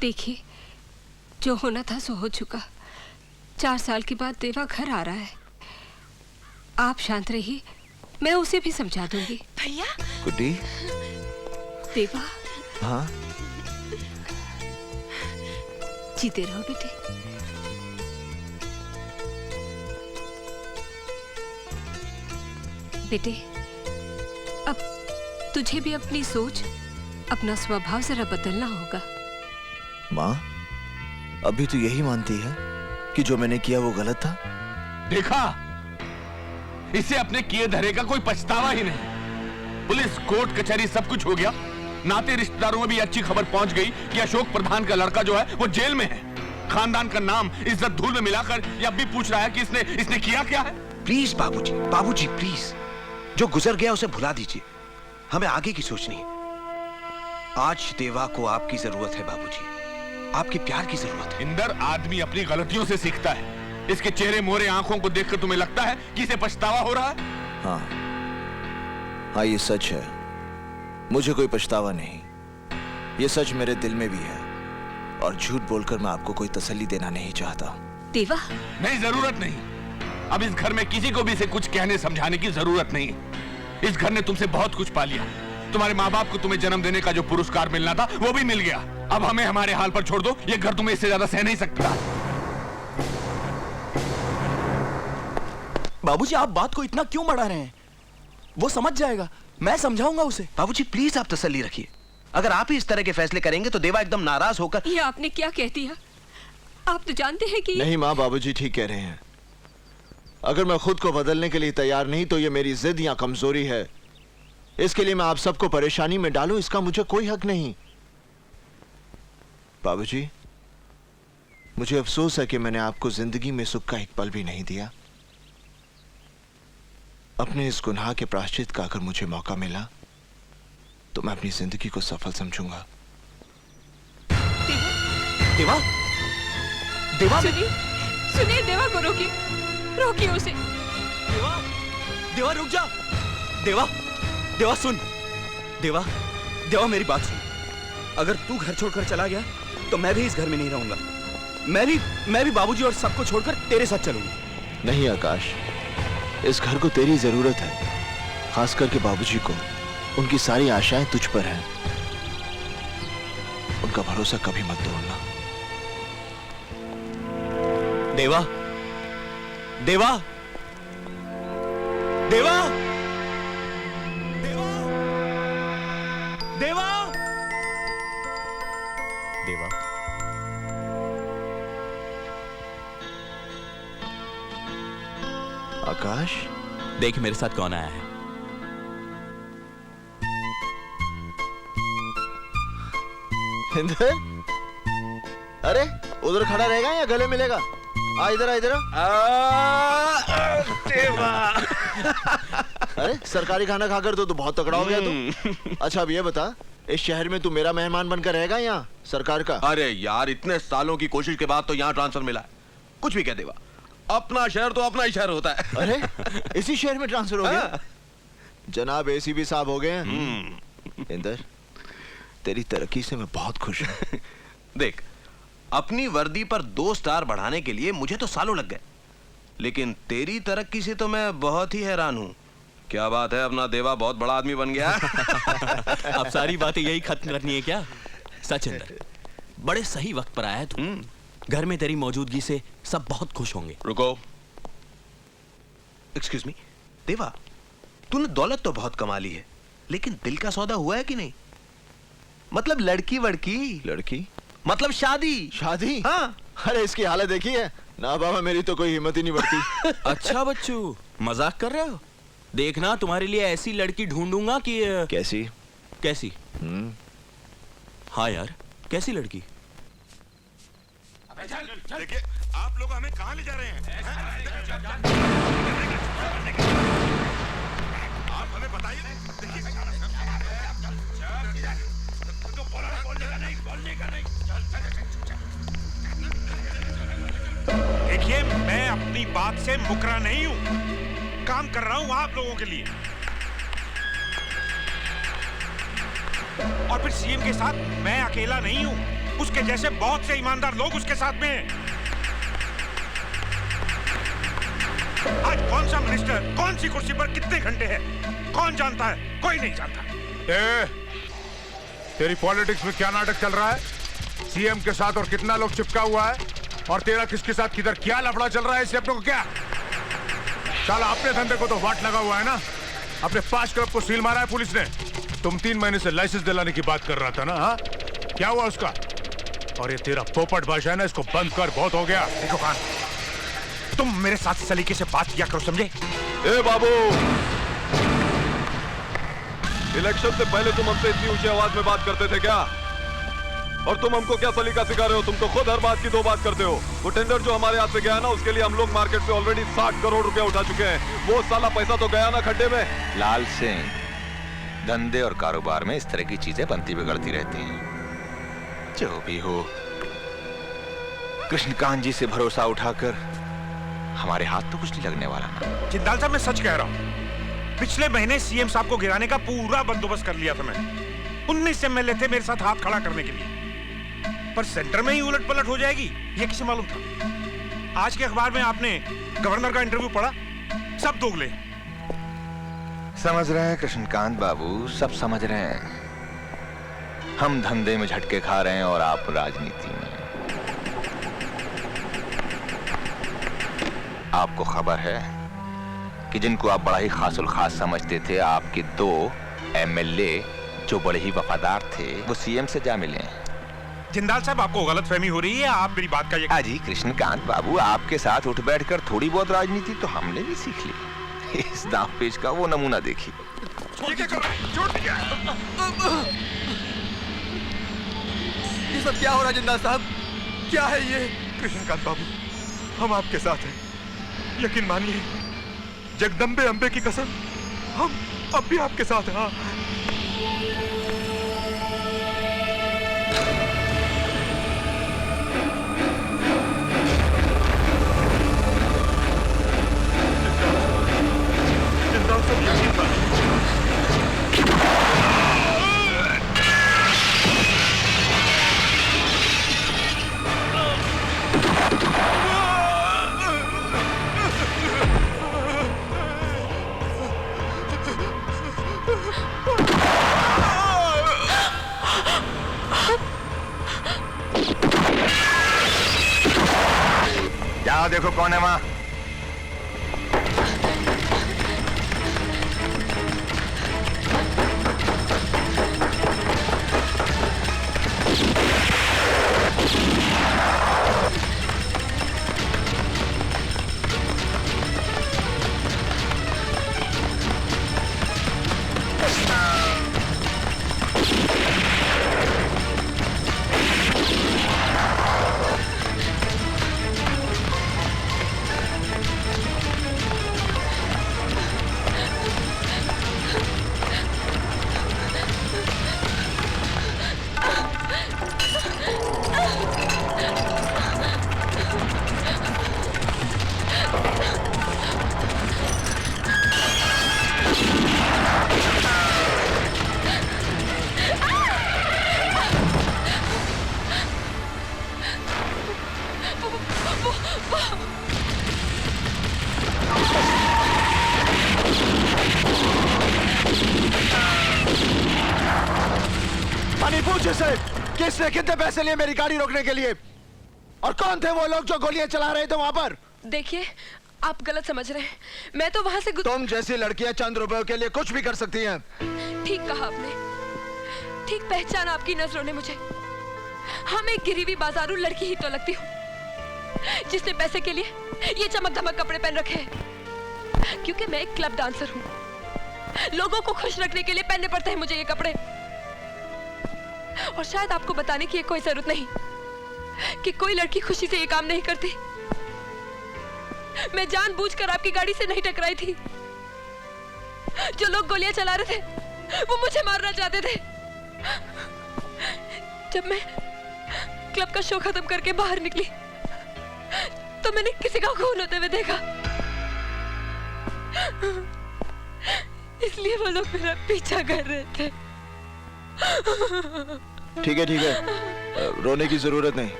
देखिए, जो होना था सो हो चुका। 4 साल के बाद देवा घर आ रहा है। आप शांत रहिए, मैं उसे भी समझा दूंगी। भैया। गुड्डी। देवा। हाँ। जीते रहो बेटे। बेटे, अब तुझे भी अपनी सोच, अपना स्वभाव जरा बदलना होगा। माँ, अभी तो यही मानती है कि जो मैंने किया वो गलत था? देखा, इसे अपने किए धरे का कोई पछतावा ही नहीं। पुलिस, कोर्ट कचहरी सब कुछ हो गया, नाते रिश्तेदारों में भी अच्छी खबर पहुंच गई कि अशोक प्रधान का लड़का जो है वो जेल में है। खानदान का नाम, इज्जत धूल में मिलाकर ये अब भी पूछ रहा है कि इसने किया क्या है। प्लीज बाबूजी, बाबूजी प्लीज, जो गुजर गया उसे भुला दीजिए। हमें आगे की सोचनी है। आज देवा को आपकी जरूरत है बाबूजी, आपके प्यार की जरूरत है। इंदर, आदमी अपनी गलतियों से सीखता है। इसके चेहरे मोहरे आंखों को देखकर तुम्हें लगता है कि इसे पछतावा हो रहा है? हाँ, ये सच है। मुझे कोई पछतावा नहीं। ये सच मेरे दिल में भी है, और झूठ बोलकर मैं आपको कोई तसल्ली देना नहीं चाहता। देवा। नहीं, जरूरत नहीं। अब इस घर में किसी को भी इसे कुछ कहने समझाने की जरूरत नहीं। इस घर ने तुमसे बहुत कुछ पा लिया। तुम्हारे माँ बाप को तुम्हें जन्म देने का जो पुरस्कार मिलना था वो भी मिल गया। अब हमें हमारे हाल पर छोड़ दो। ये घर तुम्हें इससे ज्यादा सह नहीं सकता। बाबूजी, आप बात को इतना क्यों बढ़ा रहे हैं? वो समझ जाएगा, मैं समझाऊंगा उसे। बाबूजी प्लीज आप तसल्ली रखिए। अगर आप ही इस तरह के फैसले करेंगे तो देवा एकदम नाराज होकर। ये आपने क्या कह दिया? आप तो जानते हैं कि नहीं माँ, बाबूजी ठीक कह रहे हैं। अगर मैं खुद को बदलने के लिए तैयार नहीं तो ये मेरी जिद या कमजोरी है। इसके लिए मैं आप सबको परेशानी में डालूं, इसका मुझे कोई हक नहीं। बाबूजी, मुझे अफसोस है कि मैंने आपको जिंदगी में सुख का एक पल भी नहीं दिया। अपने इस गुनाह के प्रायश्चित का अगर मुझे मौका मिला तो मैं अपनी जिंदगी को सफल समझूंगा। देवा, देवा, सुनिए, देवा को रोकिए, रोकिए उसे। देवा, देवा रुक जा। देवा, देवा सुन। देवा, देवा मेरी बात सुन। अगर तू घर छोड़कर चला गया तो मैं भी इस घर में नहीं रहूंगा। मैं भी बाबूजी और सबको छोड़कर तेरे साथ चलूंगा। नहीं आकाश, इस घर को तेरी जरूरत है, खास करके बाबूजी को। उनकी सारी आशाएं तुझ पर हैं। उनका भरोसा कभी मत तोड़ना। देवा, देवा, देवा, देवा, देवा, देवा। आकाश, देख मेरे साथ कौन आया है। इंदर, अरे उधर खड़ा रहेगा या गले मिलेगा? आ इधर, आ इधर। अरे सरकारी खाना खाकर तो तू बहुत तगड़ा हो गया तू। अच्छा अब ये बता, इस शहर में तू मेरा मेहमान बनकर रहेगा या सरकार का? अरे यार, इतने सालों की कोशिश के बाद तो यहाँ ट्रांसफर मिला है। कुछ भी कह देवा, अपना शहर तो अपना ही शहर होता है। अरे इसी शहर में ट्रांसफर हो गया? जनाब एसीपी साहब हो गए हैं। इंदर, तेरी तरक्की से मैं बहुत खुश हूँ। देख, अपनी वर्दी पर 2 स्टार बढ़ाने के लिए मुझे तो सालों लग गए, लेकिन तेरी तरक्की से तो मैं बहुत ही हैरान हूँ। क्या बात है, अपना देवा बहुत बड़ा आदमी बन गया। अब सारी बातें यही खत्म करनी है क्या? सच इंदर, बड़े सही वक्त पर आया तू। घर में तेरी मौजूदगी से सब बहुत खुश होंगे। रुको, एक्सक्यूज मी। देवा, तूने दौलत तो बहुत कमा ली है, लेकिन दिल का सौदा हुआ है कि नहीं? मतलब लड़की वड़की। लड़की मतलब शादी। शादी? हाँ। अरे इसकी हालत देखी है ना बाबा, मेरी तो कोई हिम्मत ही नहीं बढ़ती। अच्छा बच्चू, मजाक कर रहे हो? देखना, तुम्हारे लिए ऐसी लड़की ढूंढूंगा कि कैसी? कैसी? हाँ यार, कैसी लड़की? देखिए, आप लोग हमें कहाँ ले जा रहे हैं? आप हमें बताइए। देखिए, मैं अपनी बात से मुकरा नहीं हूं। काम कर रहा हूं आप लोगों के लिए। और फिर सीएम के साथ मैं अकेला नहीं हूं। उसके जैसे बहुत से ईमानदार लोग उसके साथ में हैं। आज कौन सा मिनिस्टर कौन सी कुर्सी पर कितने घंटे है कौन जानता है? कोई नहीं जानता। तेरी पॉलिटिक्स में क्या नाटक चल रहा है? सीएम के साथ और कितना लोग चिपका हुआ है, और तेरा किसके साथ किधर क्या लफड़ा चल रहा है, इससे अपने को क्या? साला अपने धंधे को तो वाट लगा हुआ है ना। अपने 5 क्लब को सील मारा है पुलिस ने। तुम 3 महीने से लाइसेंस दिलाने की बात कर रहा था ना, हाँ? क्या हुआ उसका? और ये तेरा पोपट भाषा है ना, इसको बंद कर, बहुत हो गया। देखो खान, तुम मेरे साथ सलीके से बात किया करो, समझे? ए बाबू, इलेक्शन से पहले तुम हमसे इतनी ऊंची आवाज में बात करते थे क्या? और तुम हमको क्या सलीका सिखा रहे हो? तुम तो खुद हर बात की 2 बात करते हो। वो टेंडर जो हमारे हाथ से गया ना, उसके लिए हम लोग मार्केट से ऑलरेडी 60 करोड़ रुपया उठा चुके हैं। वो साला पैसा तो गया ना खड्डे में। लाल सिंह, धंधे और कारोबार में इस तरह की चीजें बनती बिगड़ती रहती हैं। जो भी हो, कृष्णकांत जी से भरोसा उठाकर हमारे हाथ तो कुछ नहीं लगने वाला ना। जिंदाल साहब, मैं सच कह रहा हूँ। पिछले महीने सीएम साहब को गिराने का पूरा बंदोबस्त कर लिया था मैंने। 19 एमएलए थे मेरे साथ हाथ खड़ा करने के लिए, पर सेंटर में ही उलट पलट हो जाएगी ये किसे मालूम था? आज के अखबार में आपने गवर्नर का इंटरव्यू पढ़ा? सब दोगले। समझ रहे हैं कृष्णकांत बाबू, सब समझ रहे हैं। हम धंधे में झटके खा रहे हैं और आप राजनीति में। आपको खबर है कि जिनको आप बड़ा ही खासुल खास समझते थे, आपके 2 एमएलए जो बड़े ही वफादार थे, वो सीएम से जा मिले। जिंदाल साहब, आपको गलतफहमी हो रही है। आप मेरी बात का ये जी कृष्णकांत बाबू, आपके साथ उठ बैठकर थोड़ी बहुत राजनीति तो हमने भी सीख ली। इस दांव पेच का वो नमूना देखिए। ये सब क्या हो रहा है जिंदाल साहब? क्या है ये? कृष्णकांत बाबू, हम आपके साथ हैं। यकीन मानिए, जगदम्बे अंबे की कसम, हम अब भी आपके साथ हैं। हाँ। जाओ देखो कौन है वहां। किसने कितने पैसे लिए मेरी गाड़ी रोकने के लिए? और कौन थे वो लोग जो गोलियां चला रहे थे वहां पर? देखिए, आप गलत समझ रहे हैं। मैं तो वहां से तुम जैसी लड़कियां चंद रुपयों के लिए कुछ भी कर सकती हैं। ठीक कहा आपने, ठीक पहचाना आपकी नजरों ने मुझे। हम एक गिरी हुई बाजारू लड़की ही तो लगती हूँ, जिसने पैसे के लिए ये चमक धमक कपड़े पहन रखे हैं। क्योंकि मैं एक क्लब डांसर हूँ, लोगों को खुश रखने के लिए पहनने पड़ते हैं मुझे ये कपड़े। और शायद आपको बताने की कोई जरूरत नहीं कि कोई लड़की खुशी से ये काम नहीं करती। मैं जानबूझकर आपकी गाड़ी से नहीं टकराई थी। जो लोग गोलियां चला रहे थे वो मुझे मारना चाहते थे। जब मैं क्लब का शो खत्म करके बाहर निकली तो मैंने किसी का खून होते हुए देखा, इसलिए वो लोग मेरा पीछा कर रहे थे। ठीक है रोने की जरूरत नहीं।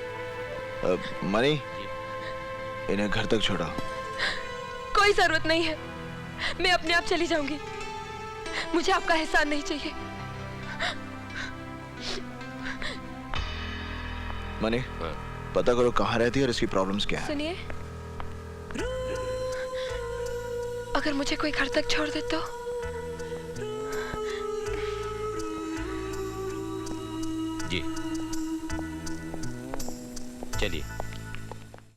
मनी, इन्हें घर तक छोड़ो। कोई जरूरत नहीं है, मैं अपने आप चली जाऊंगी। मुझे आपका एहसान नहीं चाहिए। मनी, पता करो कहाँ रहती है और इसकी प्रॉब्लम्स क्या है। सुनिए, अगर मुझे कोई घर तक छोड़ दे तो जी चलिए।